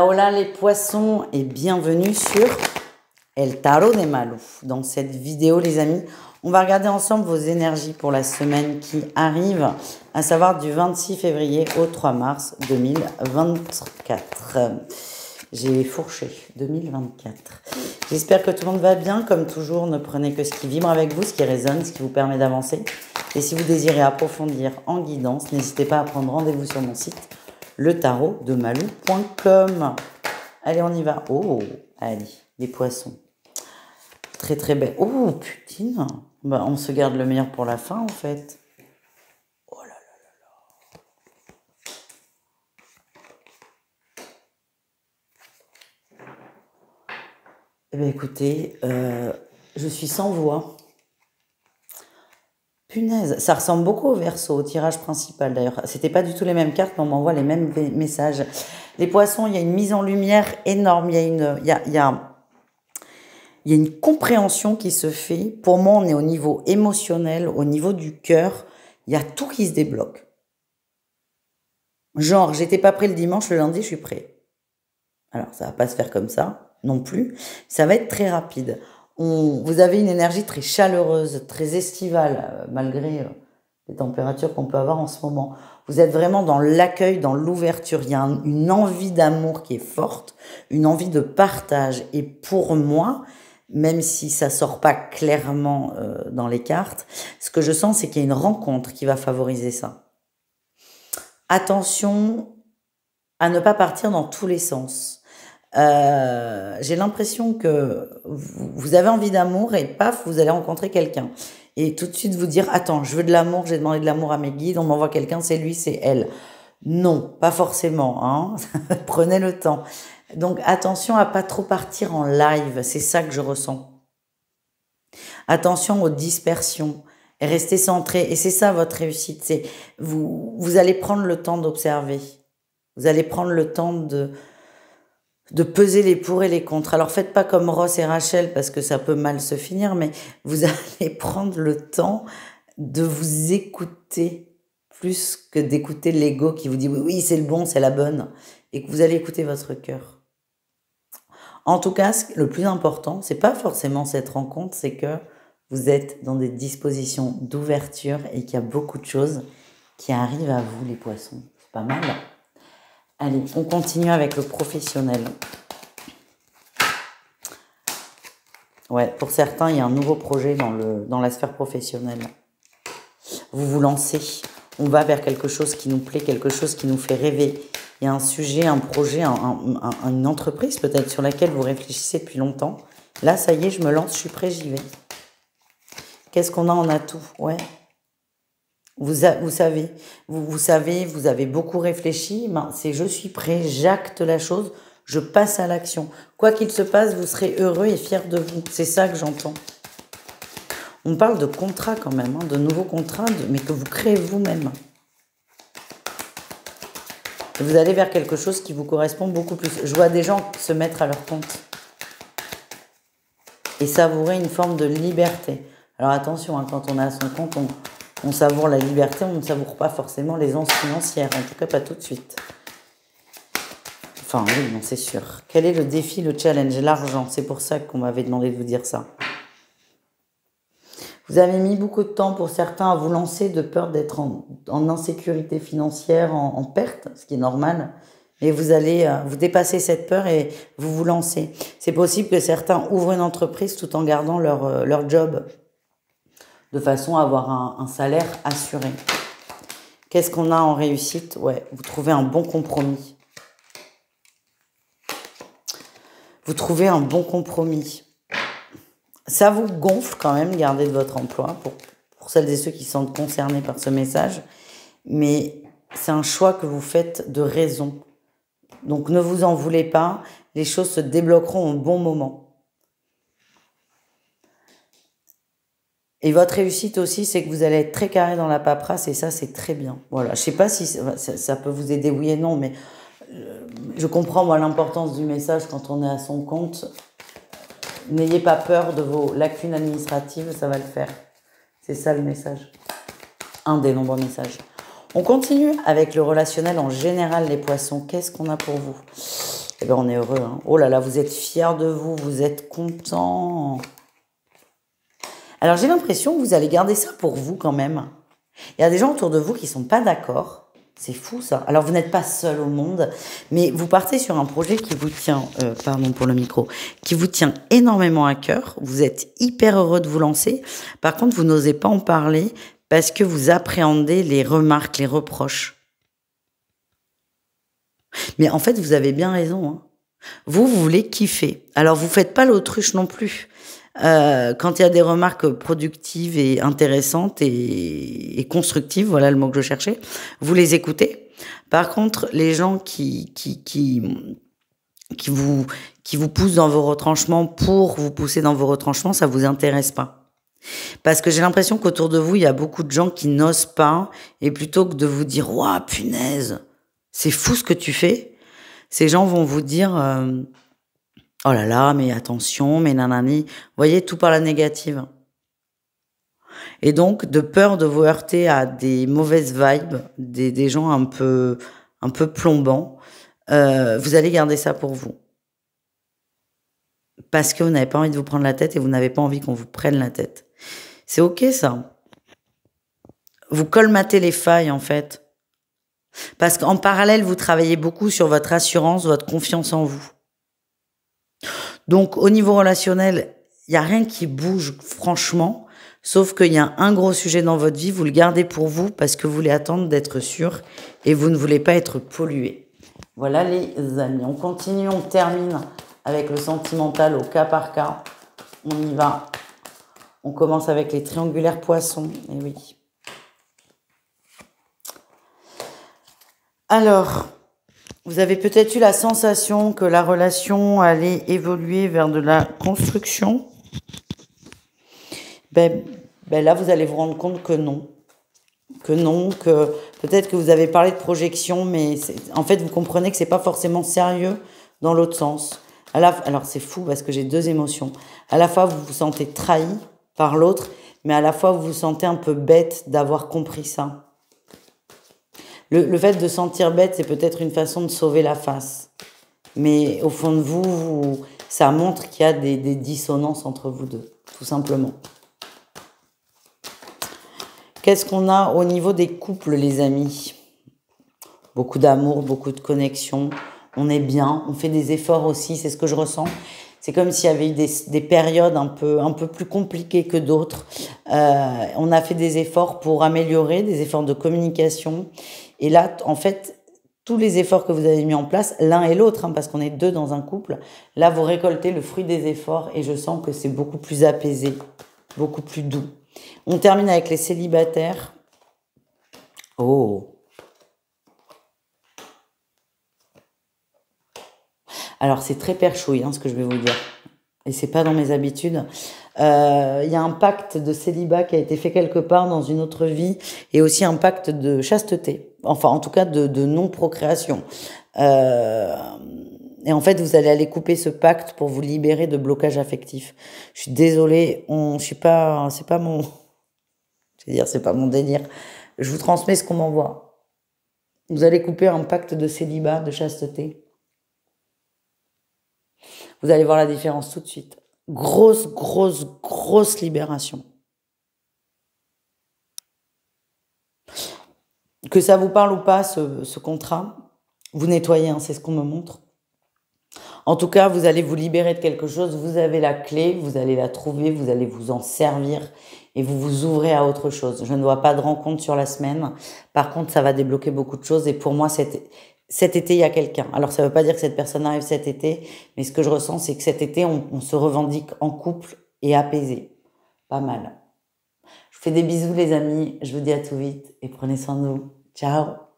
Hola, hola les poissons et bienvenue sur El Tarot de Malou. Dans cette vidéo les amis, on va regarder ensemble vos énergies pour la semaine qui arrive, à savoir du 26 février au 3 mars 2024. J'ai fourché 2024. J'espère que tout le monde va bien. Comme toujours, ne prenez que ce qui vibre avec vous, ce qui résonne, ce qui vous permet d'avancer. Et si vous désirez approfondir en guidance, n'hésitez pas à prendre rendez-vous sur mon site letarodemalou.com. Allez, on y va. Oh, allez, les poissons. Très très belle. Oh, putain. Bah, on se garde le meilleur pour la fin, en fait. Oh là là là là. Eh bien, écoutez, je suis sans voix. Punaise, ça ressemble beaucoup au Verseau, au tirage principal d'ailleurs. C'était pas du tout les mêmes cartes, mais on m'envoie les mêmes messages. Les poissons, il y a une mise en lumière énorme. Il y a une compréhension qui se fait. Pour moi, on est au niveau émotionnel, au niveau du cœur. Il y a tout qui se débloque. Genre, j'étais pas prêt le dimanche, le lundi, je suis prêt. Alors, ça va pas se faire comme ça non plus. Ça va être très rapide. Vous avez une énergie très chaleureuse, très estivale, malgré les températures qu'on peut avoir en ce moment. Vous êtes vraiment dans l'accueil, dans l'ouverture. Il y a une envie d'amour qui est forte, une envie de partage. Et pour moi, même si ça sort pas clairement dans les cartes, ce que je sens, c'est qu'il y a une rencontre qui va favoriser ça. Attention à ne pas partir dans tous les sens. J'ai l'impression que vous avez envie d'amour et paf, vous allez rencontrer quelqu'un. Et tout de suite vous dire, attends, je veux de l'amour, j'ai demandé de l'amour à mes guides, on m'envoie quelqu'un, c'est lui, c'est elle. Non, pas forcément, hein. Prenez le temps. Donc attention à pas trop partir en live, c'est ça que je ressens. Attention aux dispersions, et restez centré. Et c'est ça votre réussite, c'est vous allez prendre le temps d'observer. Vous allez prendre le temps de peser les pour et les contre. Alors faites pas comme Ross et Rachel parce que ça peut mal se finir, mais vous allez prendre le temps de vous écouter plus que d'écouter l'ego qui vous dit oui, c'est le bon, c'est la bonne, et que vous allez écouter votre cœur. En tout cas, le plus important, c'est pas forcément cette rencontre, c'est que vous êtes dans des dispositions d'ouverture et qu'il y a beaucoup de choses qui arrivent à vous, les poissons. C'est pas mal. Allez, on continue avec le professionnel. Ouais, pour certains, il y a un nouveau projet dans la sphère professionnelle. Vous vous lancez, on va vers quelque chose qui nous plaît, quelque chose qui nous fait rêver. Il y a un sujet, un projet, une entreprise peut-être sur laquelle vous réfléchissez depuis longtemps. Là, ça y est, je me lance, je suis prêt, j'y vais. Qu'est-ce qu'on a en atout? Ouais. Vous savez, vous avez beaucoup réfléchi, c'est je suis prêt, j'acte la chose, je passe à l'action. Quoi qu'il se passe, vous serez heureux et fier de vous. C'est ça que j'entends. On parle de contrats quand même, hein, de nouveaux contrats, mais que vous créez vous-même. Et vous allez vers quelque chose qui vous correspond beaucoup plus. Je vois des gens se mettre à leur compte et savourer une forme de liberté. Alors attention, hein, quand on est à son compte, on savoure la liberté, on ne savoure pas forcément l'aisance financière, en tout cas pas tout de suite. Enfin oui, non, c'est sûr. Quel est le défi, le challenge? L'argent, c'est pour ça qu'on m'avait demandé de vous dire ça. Vous avez mis beaucoup de temps pour certains à vous lancer de peur d'être en insécurité financière, en perte, ce qui est normal. Mais vous allez vous dépasser cette peur et vous lancez. C'est possible que certains ouvrent une entreprise tout en gardant leur job, de façon à avoir un salaire assuré. Qu'est-ce qu'on a en réussite? Ouais, vous trouvez un bon compromis. Vous trouvez un bon compromis. Ça vous gonfle quand même, garder de votre emploi, pour celles et ceux qui sont concernés par ce message. Mais c'est un choix que vous faites de raison. Donc ne vous en voulez pas, les choses se débloqueront au bon moment. Et votre réussite aussi, c'est que vous allez être très carré dans la paperasse et ça, c'est très bien. Voilà, je sais pas si ça peut vous aider, oui et non, mais je comprends moi l'importance du message quand on est à son compte. N'ayez pas peur de vos lacunes administratives, ça va le faire. C'est ça le message. Un des nombreux messages. On continue avec le relationnel en général, les poissons. Qu'est-ce qu'on a pour vous? Eh ben, on est heureux, hein. Oh là là, vous êtes fiers de vous, vous êtes contents. Alors, j'ai l'impression que vous allez garder ça pour vous quand même. Il y a des gens autour de vous qui sont pas d'accord. C'est fou ça. Alors vous n'êtes pas seul au monde, mais vous partez sur un projet qui vous tient, pardon pour le micro, qui vous tient énormément à cœur. Vous êtes hyper heureux de vous lancer. Par contre, vous n'osez pas en parler parce que vous appréhendez les remarques, les reproches. Mais en fait, vous avez bien raison, hein. Vous voulez kiffer. Alors vous faites pas l'autruche non plus. Quand il y a des remarques productives et intéressantes et constructives, voilà le mot que je cherchais, vous les écoutez. Par contre, les gens qui vous poussent dans vos retranchements pour vous pousser dans vos retranchements, ça vous intéresse pas. Parce que j'ai l'impression qu'autour de vous, il y a beaucoup de gens qui n'osent pas, et plutôt que de vous dire « Ouah, punaise, c'est fou ce que tu fais », ces gens vont vous dire oh là là, mais attention, mais nanani. Vous voyez, tout par la négative. Et donc, de peur de vous heurter à des mauvaises vibes, des gens un peu plombants, vous allez garder ça pour vous. Parce que vous n'avez pas envie de vous prendre la tête et vous n'avez pas envie qu'on vous prenne la tête. C'est ok, ça. Vous colmatez les failles, en fait. Parce qu'en parallèle, vous travaillez beaucoup sur votre assurance, votre confiance en vous. Donc, au niveau relationnel, il n'y a rien qui bouge, franchement, sauf qu'il y a un gros sujet dans votre vie, vous le gardez pour vous parce que vous voulez attendre d'être sûr et vous ne voulez pas être pollué. Voilà les amis, on continue, on termine avec le sentimental au cas par cas. On y va. On commence avec les triangulaires poissons, et oui. Alors, vous avez peut-être eu la sensation que la relation allait évoluer vers de la construction. Ben là, vous allez vous rendre compte que non. Que peut-être que vous avez parlé de projection, mais en fait, vous comprenez que c'est pas forcément sérieux dans l'autre sens. Alors, c'est fou parce que j'ai deux émotions. À la fois, vous vous sentez trahi par l'autre, mais à la fois, vous vous sentez un peu bête d'avoir compris ça. Le fait de sentir bête, c'est peut-être une façon de sauver la face. Mais au fond de vous, ça montre qu'il y a des dissonances entre vous deux, tout simplement. Qu'est-ce qu'on a au niveau des couples, les amis? Beaucoup d'amour, beaucoup de connexion. On est bien, on fait des efforts aussi, c'est ce que je ressens. C'est comme s'il y avait eu des périodes un peu plus compliquées que d'autres. On a fait des efforts pour améliorer, des efforts de communication. Et là, en fait, tous les efforts que vous avez mis en place, l'un et l'autre, hein, parce qu'on est deux dans un couple, là, vous récoltez le fruit des efforts et je sens que c'est beaucoup plus apaisé, beaucoup plus doux. On termine avec les célibataires. Oh! Alors, c'est très perchouille, hein, ce que je vais vous dire. Et c'est pas dans mes habitudes. Il y a un pacte de célibat qui a été fait quelque part dans une autre vie et aussi un pacte de chasteté. Enfin, en tout cas, de non-procréation. Et en fait, vous allez aller couper ce pacte pour vous libérer de blocage affectif. Je suis désolée, c'est pas mon, je veux dire, c'est pas mon délire. Je vous transmets ce qu'on m'envoie. Vous allez couper un pacte de célibat, de chasteté. Vous allez voir la différence tout de suite. Grosse libération. Que ça vous parle ou pas, ce contrat, vous nettoyez, hein, c'est ce qu'on me montre. En tout cas, vous allez vous libérer de quelque chose, vous avez la clé, vous allez la trouver, vous allez vous en servir et vous vous ouvrez à autre chose. Je ne vois pas de rencontre sur la semaine. Par contre, ça va débloquer beaucoup de choses et pour moi, cet été, il y a quelqu'un. Alors, ça ne veut pas dire que cette personne arrive cet été, mais ce que je ressens, c'est que cet été, on se revendique en couple et apaisé. Pas mal. Je vous fais des bisous, les amis. Je vous dis à tout vite et prenez soin de vous. Ciao!